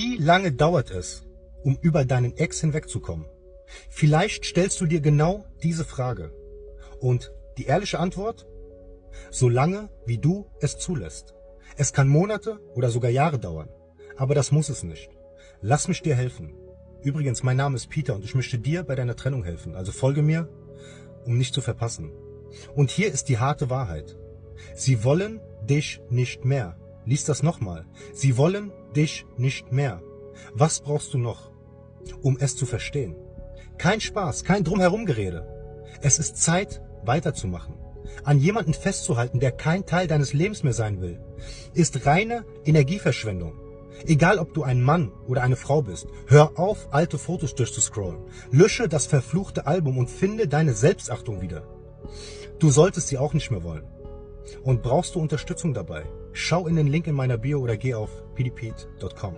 Wie lange dauert es, um über deinen Ex hinwegzukommen? Vielleicht stellst du dir genau diese Frage. Und die ehrliche Antwort? So lange, wie du es zulässt. Es kann Monate oder sogar Jahre dauern, aber das muss es nicht. Lass mich dir helfen. Übrigens, mein Name ist Peter und ich möchte dir bei deiner Trennung helfen. Also folge mir, um nicht zu verpassen. Und hier ist die harte Wahrheit. Sie wollen dich nicht mehr. Lies das nochmal. Sie wollen dich nicht mehr. Was brauchst du noch, um es zu verstehen? Kein Spaß, kein Drumherumgerede. Es ist Zeit, weiterzumachen. An jemanden festzuhalten, der kein Teil deines Lebens mehr sein will, ist reine Energieverschwendung. Egal, ob du ein Mann oder eine Frau bist, hör auf, alte Fotos durchzuscrollen. Lösche das verfluchte Album und finde deine Selbstachtung wieder. Du solltest sie auch nicht mehr wollen. Und brauchst du Unterstützung dabei? Schau in den Link in meiner Bio oder geh auf pdpete.com.